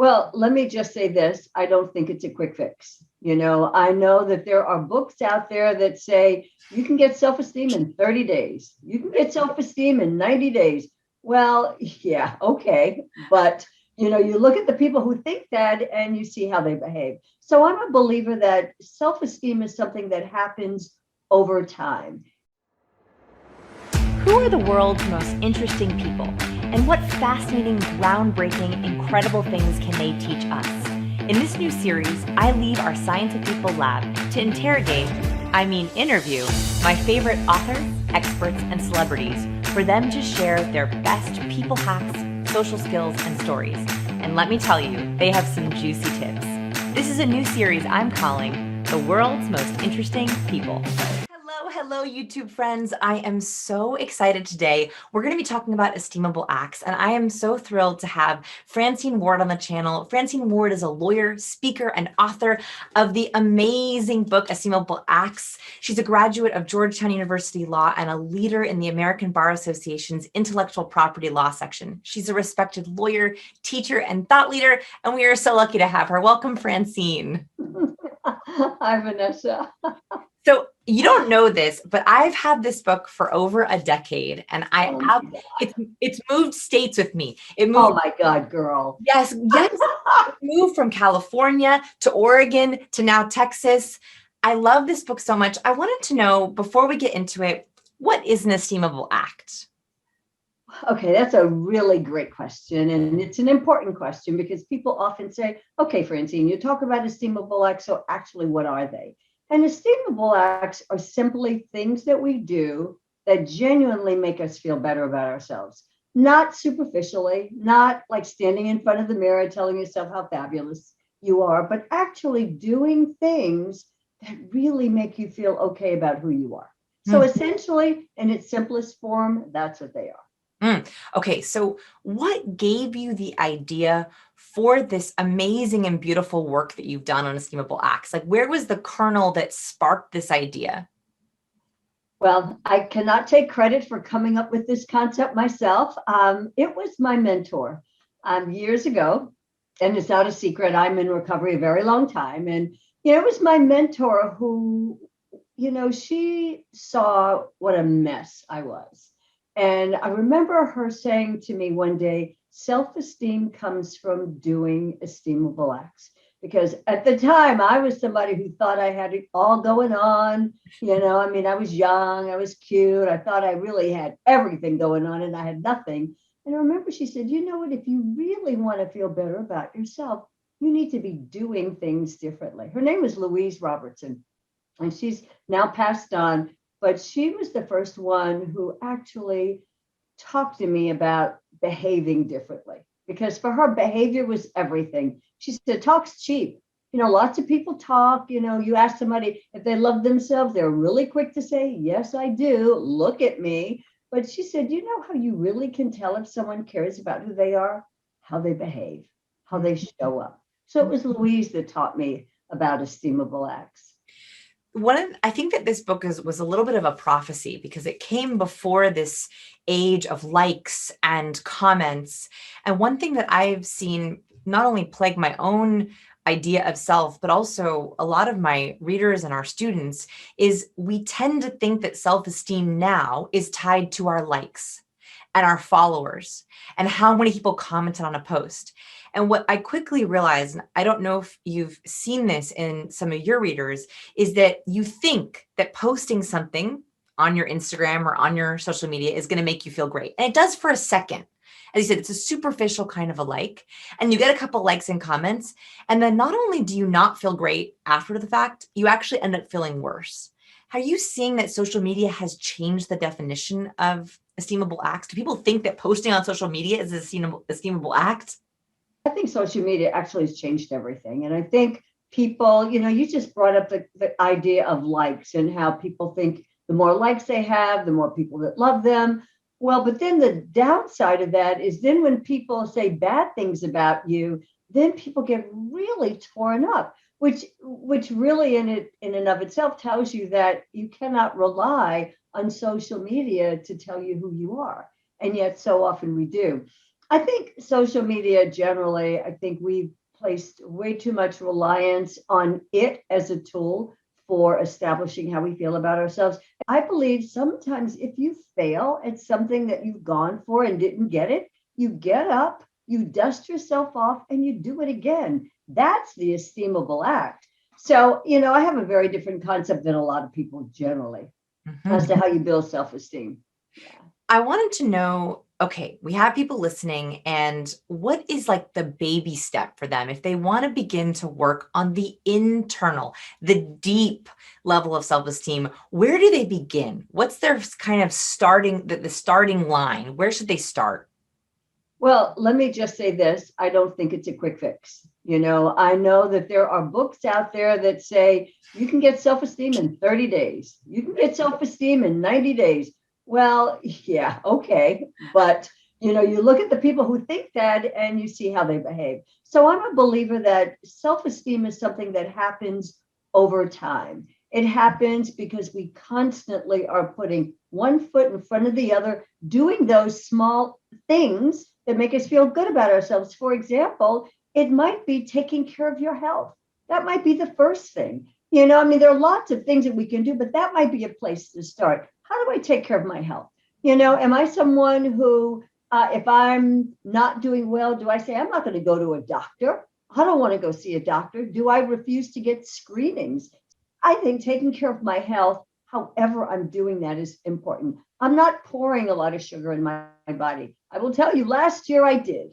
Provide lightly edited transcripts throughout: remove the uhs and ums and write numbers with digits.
Well, let me just say this. I don't think it's a quick fix. I know that there are books out there that say you can get self-esteem in 30 days. You can get self-esteem in 90 days. Well, yeah, okay. But, you look at the people who think that and you see how they behave. So I'm a believer that self-esteem is something that happens over time. Who are the world's most interesting people? And what fascinating, groundbreaking, incredible things can they teach us? In this new series, I leave our Science of People lab to interview my favorite authors, experts, and celebrities for them to share their best people hacks, social skills, and stories. And let me tell you, they have some juicy tips. This is a new series I'm calling The World's Most Interesting People. Hello, YouTube friends. I am so excited today. We're going to be talking about Esteemable Acts, and I am so thrilled to have Francine Ward on the channel. Francine Ward is a lawyer, speaker, and author of the amazing book, Esteemable Acts. She's a graduate of Georgetown University Law and a leader in the American Bar Association's Intellectual Property Law section. She's a respected lawyer, teacher, and thought leader, and we are so lucky to have her. Welcome, Francine. Hi, Vanessa. So you don't know this, but I've had this book for over a decade, and it's moved states with me. It moved. Oh my God, girl. Yes. It moved from California to Oregon to now Texas. I love this book so much. I wanted to know, before we get into it, what is an esteemable act? Okay, that's a really great question. And it's an important question because people often say, okay, Francine, you talk about esteemable acts. So actually, what are they? And esteemable acts are simply things that we do that genuinely make us feel better about ourselves. Not superficially, not like standing in front of the mirror telling yourself how fabulous you are, but actually doing things that really make you feel okay about who you are. So essentially, in its simplest form, that's what they are. Okay, so what gave you the idea for this amazing and beautiful work that you've done on Esteemable Acts? Like, where was the kernel that sparked this idea? Well, I cannot take credit for coming up with this concept myself. It was my mentor years ago, and it's not a secret. I'm in recovery a very long time. And, it was my mentor who, she saw what a mess I was. And I remember her saying to me one day, self-esteem comes from doing esteemable acts. Because at the time, I was somebody who thought I had it all going on. I was young, I was cute. I thought I really had everything going on and I had nothing. And I remember she said, you know what, if you really want to feel better about yourself, you need to be doing things differently. Her name was Louise Robertson, and she's now passed on. But she was the first one who actually talked to me about behaving differently, because for her, behavior was everything. She said, talk's cheap. Lots of people talk, you ask somebody if they love themselves, they're really quick to say, yes, I do. Look at me. But she said, you know how you really can tell if someone cares about who they are? How they behave, how they show up. So it was Louise that taught me about esteemable acts. I think that this book was a little bit of a prophecy because it came before this age of likes and comments. And one thing that I've seen not only plague my own idea of self, but also a lot of my readers and our students is we tend to think that self-esteem now is tied to our likes and our followers and how many people commented on a post. And what I quickly realized, and I don't know if you've seen this in some of your readers, is that you think that posting something on your Instagram or on your social media is going to make you feel great. And it does for a second. As you said, it's a superficial kind of a like, and you get a couple likes and comments. And then not only do you not feel great after the fact, you actually end up feeling worse. Are you seeing that social media has changed the definition of esteemable acts? Do people think that posting on social media is an esteemable act? I think social media actually has changed everything. And I think people, you just brought up the idea of likes and how people think the more likes they have, the more people that love them. Well, but then the downside of that is then when people say bad things about you, then people get really torn up, which really in and of itself tells you that you cannot rely on social media to tell you who you are. And yet so often we do. I think social media generally, I think we've placed way too much reliance on it as a tool for establishing how we feel about ourselves. I believe sometimes if you fail at something that you've gone for and didn't get it, you get up, you dust yourself off, and you do it again. That's the esteemable act. So, I have a very different concept than a lot of people generally as to how you build self-esteem. Yeah. I wanted to know, okay, we have people listening, and what is like the baby step for them if they want to begin to work on the internal, the deep level of self-esteem? Where do they begin? What's their kind of starting, the starting line? Where should they start? Well, let me just say this. I don't think it's a quick fix. I know that there are books out there that say you can get self-esteem in 30 days. You can get self-esteem in 90 days. Well, yeah, okay. But, you look at the people who think that and you see how they behave. So I'm a believer that self-esteem is something that happens over time. It happens because we constantly are putting one foot in front of the other, doing those small things that make us feel good about ourselves. For example, it might be taking care of your health. That might be the first thing. There are lots of things that we can do, but that might be a place to start. How do I take care of my health? Am I someone who, if I'm not doing well, do I say, I'm not going to go to a doctor? I don't want to go see a doctor. Do I refuse to get screenings? I think taking care of my health, however I'm doing that, is important. I'm not pouring a lot of sugar in my body. I will tell you, last year I did.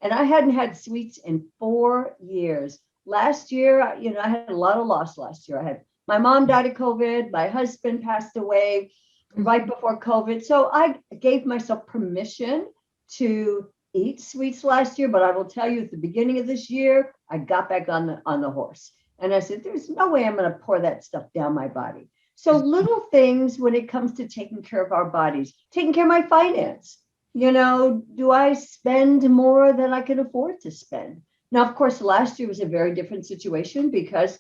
And I hadn't had sweets in 4 years. Last year, I had a lot of loss last year. My mom died of COVID. My husband passed away right before COVID. So I gave myself permission to eat sweets last year. But I will tell you, at the beginning of this year, I got back on the horse. And I said, there's no way I'm going to pour that stuff down my body. So little things when it comes to taking care of our bodies, taking care of my finance. Do I spend more than I can afford to spend? Now, of course, last year was a very different situation because,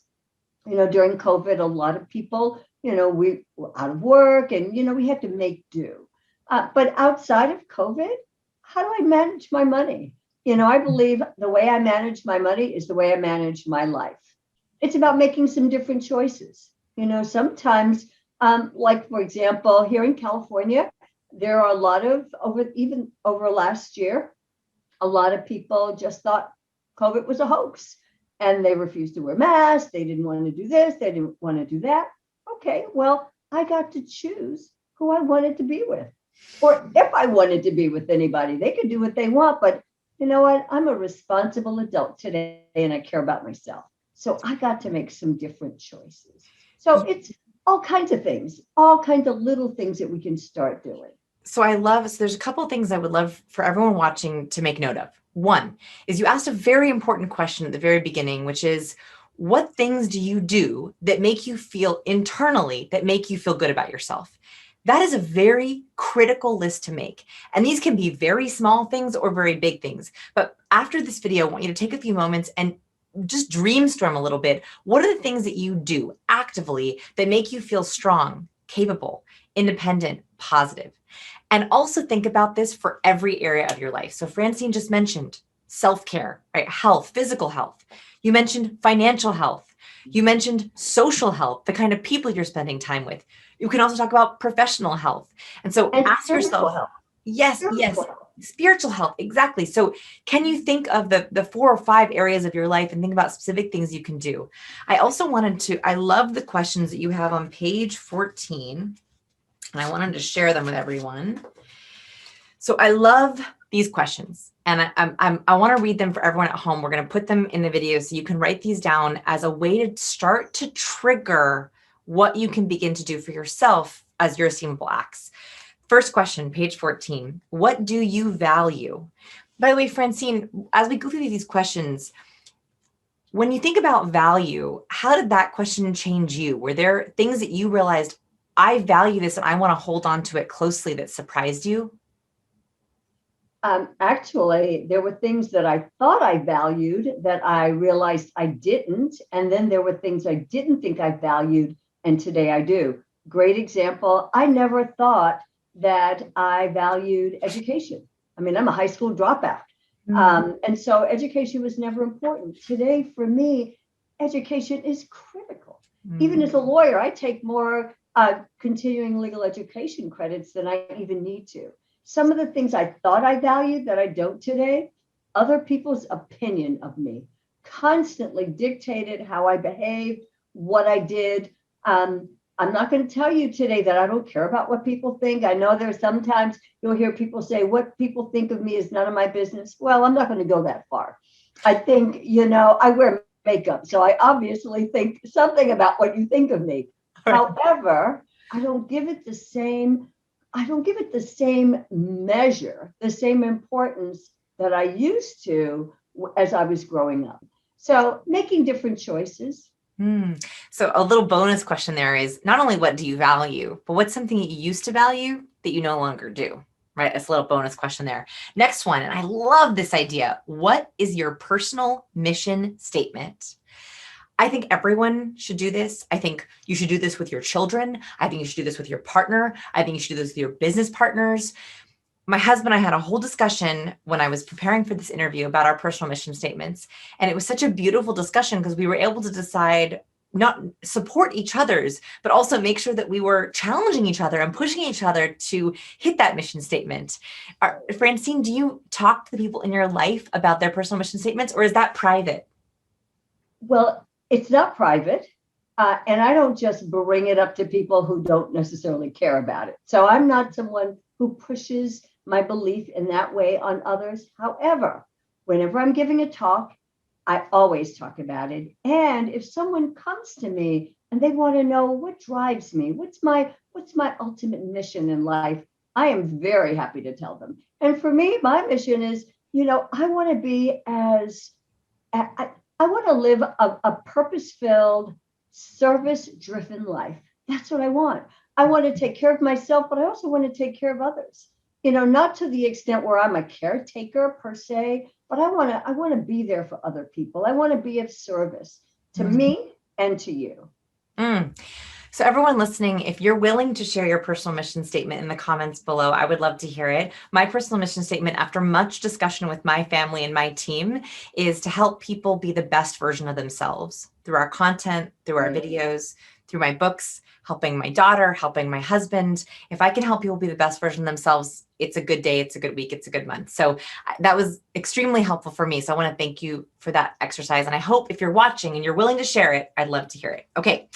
during COVID, a lot of people, we were out of work and, we had to make do. But outside of COVID, how do I manage my money? I believe the way I manage my money is the way I manage my life. It's about making some different choices. Sometimes, like, for example, here in California, there are a lot of, even over last year, a lot of people just thought COVID was a hoax and they refused to wear masks. They didn't want to do this. They didn't want to do that. Okay, well, I got to choose who I wanted to be with. Or if I wanted to be with anybody, they could do what they want. But you know what? I'm a responsible adult today and I care about myself. So I got to make some different choices. So it's all kinds of things, all kinds of little things that we can start doing. So there's a couple of things I would love for everyone watching to make note of. One is you asked a very important question at the very beginning, which is, what things do you do that make you feel internally, that make you feel good about yourself? That is a very critical list to make. And these can be very small things or very big things. But after this video, I want you to take a few moments and just dreamstorm a little bit. What are the things that you do actively that make you feel strong, capable, independent, positive? And also think about this for every area of your life. So Francine just mentioned self-care, right? Health, physical health. You mentioned financial health. You mentioned social health, the kind of people you're spending time with. You can also talk about professional health. And so ask yourself, health. Yes, spiritual health, exactly. So can you think of the 4 or 5 areas of your life and think about specific things you can do? I love the questions that you have on page 14, and I wanted to share them with everyone. So I love these questions, and I want to read them for everyone at home. We're going to put them in the video so you can write these down as a way to start to trigger what you can begin to do for yourself as your esteemable acts. First question, page 14. What do you value? By the way, Francine, as we go through these questions, when you think about value, how did that question change you? Were there things that you realized, I value this and I want to hold on to it closely, that surprised you? Actually, there were things that I thought I valued that I realized I didn't. And then there were things I didn't think I valued, and today I do. Great example. I never thought that I valued education. I mean, I'm a high school dropout. And so education was never important. Today, for me, education is critical. Even as a lawyer, I take more continuing legal education credits than I even need to. Some of the things I thought I valued that I don't today, other people's opinion of me constantly dictated how I behaved, what I did. I'm not going to tell you today that I don't care about what people think. I know there's sometimes you'll hear people say, what people think of me is none of my business. Well, I'm not going to go that far. I think, I wear makeup, so I obviously think something about what you think of me. Right. However, I don't give it the same measure, the same importance that I used to as I was growing up. So making different choices. So a little bonus question there is not only what do you value, but what's something that you used to value that you no longer do, right? That's a little bonus question there. Next one, and I love this idea. What is your personal mission statement? I think everyone should do this. I think you should do this with your children. I think you should do this with your partner. I think you should do this with your business partners. My husband and I had a whole discussion when I was preparing for this interview about our personal mission statements. And it was such a beautiful discussion because we were able to decide not support each other's, but also make sure that we were challenging each other and pushing each other to hit that mission statement. Francine, do you talk to the people in your life about their personal mission statements, or is that private? Well, it's not private. And I don't just bring it up to people who don't necessarily care about it. So I'm not someone who pushes my belief in that way on others. However, whenever I'm giving a talk, I always talk about it. And if someone comes to me and they want to know what drives me, what's my ultimate mission in life, I am very happy to tell them. And for me, my mission is, I want to be I want to live a purpose-filled, service-driven life. That's what I want. I want to take care of myself, but I also want to take care of others. Not to the extent where I'm a caretaker per se, but I want to be there for other people. I want to be of service to me and to you. So everyone listening, if you're willing to share your personal mission statement in the comments below, I would love to hear it. My personal mission statement, after much discussion with my family and my team, is to help people be the best version of themselves through our content, through our videos, through my books, helping my daughter, helping my husband. If I can help people be the best version of themselves, it's a good day, it's a good week, it's a good month. So that was extremely helpful for me. So I want to thank you for that exercise. And I hope if you're watching and you're willing to share it, I'd love to hear it. Okay.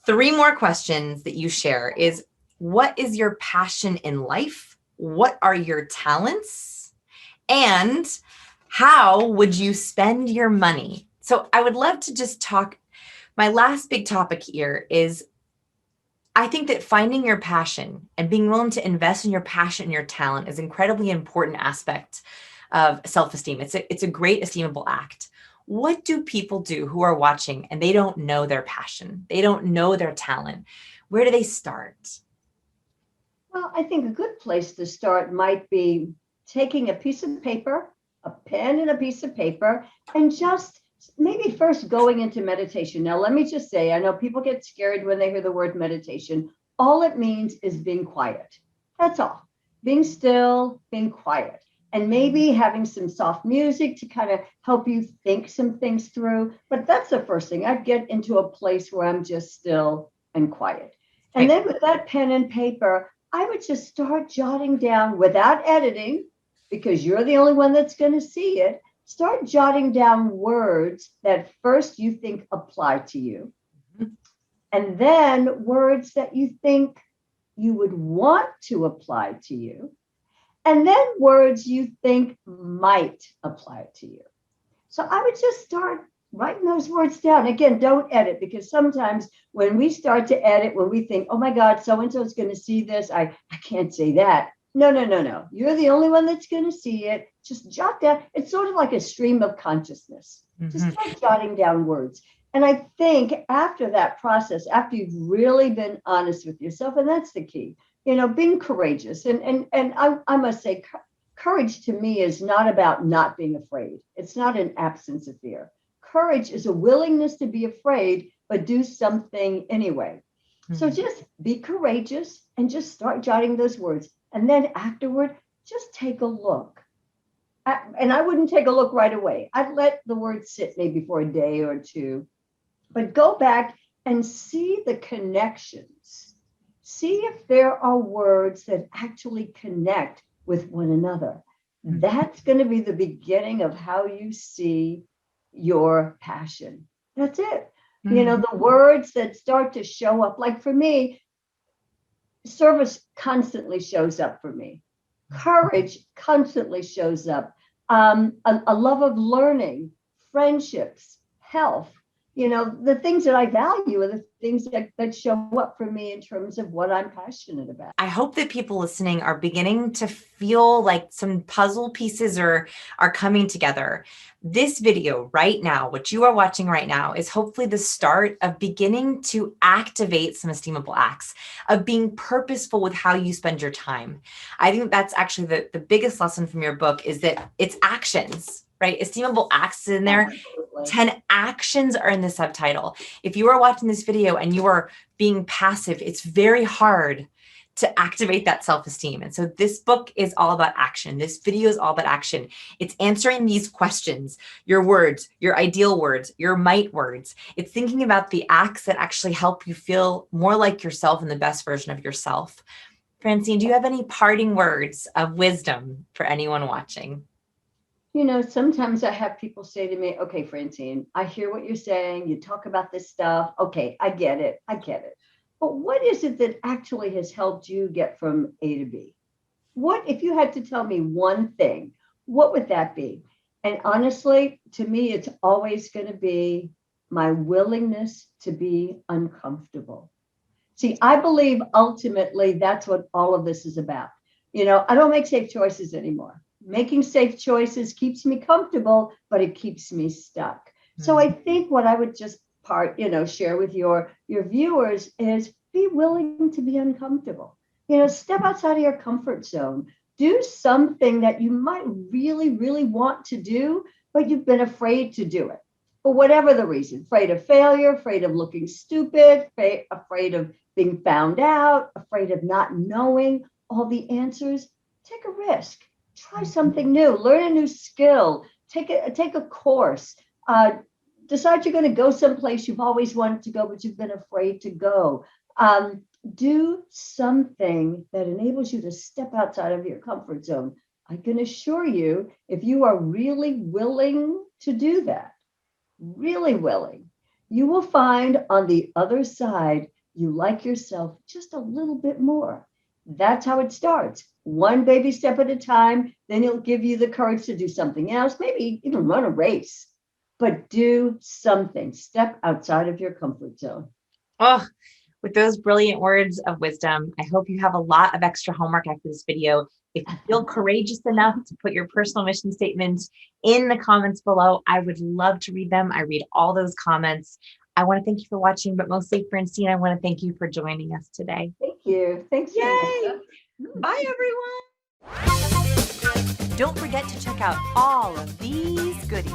3 more questions that you share is, what is your passion in life? What are your talents? And how would you spend your money? So I would love to just talk. My last big topic here is, I think that finding your passion and being willing to invest in your passion and your talent is an incredibly important aspect of self-esteem. It's a great esteemable act. What do people do who are watching and they don't know their passion? They don't know their talent. Where do they start? Well, I think a good place to start might be taking a piece of paper, a pen and a piece of paper, and just maybe first going into meditation. Now, let me just say, I know people get scared when they hear the word meditation. All it means is being quiet. That's all. Being still, being quiet. And maybe having some soft music to kind of help you think some things through. But that's the first thing. I'd get into a place where I'm just still and quiet. And then with that pen and paper, I would just start jotting down without editing, because you're the only one that's going to see it. Start jotting down words that first you think apply to you. And then words that you think you would want to apply to you. And then words you think might apply to you. So I would just start writing those words down. Again, don't edit, because sometimes when we start to edit, when we think, oh my God, so-and-so is going to see this, I can't say that. No. You're the only one that's going to see it. Just jot down. It's sort of like a stream of consciousness. Just start jotting down words. And I think after that process, after you've really been honest with yourself, and that's the key, being courageous. And I must say, courage to me is not about not being afraid. It's not an absence of fear. Courage is a willingness to be afraid, but do something anyway. So just be courageous and just start jotting those words. And then afterward, just take a look. And I wouldn't take a look right away. I'd let the word sit maybe for a day or two, but go back and see the connections. See if there are words that actually connect with one another. That's going to be the beginning of how you see your passion. That's it. The words that start to show up, like for me, service constantly shows up for me. Courage constantly shows up. A love of learning, friendships, health. The things that I value are the things that show up for me in terms of what I'm passionate about. I hope that people listening are beginning to feel like some puzzle pieces are coming together. This video right now, what you are watching right now, is hopefully the start of beginning to activate some esteemable acts, of being purposeful with how you spend your time. I think that's actually the biggest lesson from your book, is that it's actions, right? Esteemable acts is in there. Absolutely. 10 actions are in the subtitle. If you are watching this video and you are being passive, it's very hard to activate that self-esteem. And so this book is all about action. This video is all about action. It's answering these questions, your words, your ideal words, your might words. It's thinking about the acts that actually help you feel more like yourself and the best version of yourself. Francine, do you have any parting words of wisdom for anyone watching? Sometimes I have people say to me, okay, Francine, I hear what you're saying. You talk about this stuff. Okay, I get it. But what is it that actually has helped you get from A to B? What, if you had to tell me one thing, what would that be? And honestly, to me, it's always going to be my willingness to be uncomfortable. See, I believe ultimately that's what all of this is about. I don't make safe choices anymore. Making safe choices keeps me comfortable, but it keeps me stuck. So I think what I would just share with your viewers is be willing to be uncomfortable. Step outside of your comfort zone. Do something that you might really, really want to do, but you've been afraid to do it for whatever the reason. Afraid of failure, afraid of looking stupid, afraid of being found out, afraid of not knowing all the answers. Take a risk. Try something new. Learn a new skill. Take a course. Decide you're going to go someplace you've always wanted to go, but you've been afraid to go. Do something that enables you to step outside of your comfort zone. I can assure you, if you are really willing to do that, really willing, you will find on the other side, you like yourself just a little bit more. That's how it starts. One baby step at a time, then it'll give you the courage to do something else, maybe even run a race. But do something. Step outside of your comfort zone. Oh, with those brilliant words of wisdom, I hope you have a lot of extra homework after this video. If you feel courageous enough to put your personal mission statement in the comments below, I would love to read them. I read all those comments. I want to thank you for watching, but mostly, Francine, I want to thank you for joining us today. Thank you. Thanks. Yay! Bye, everyone. Don't forget to check out all of these goodies.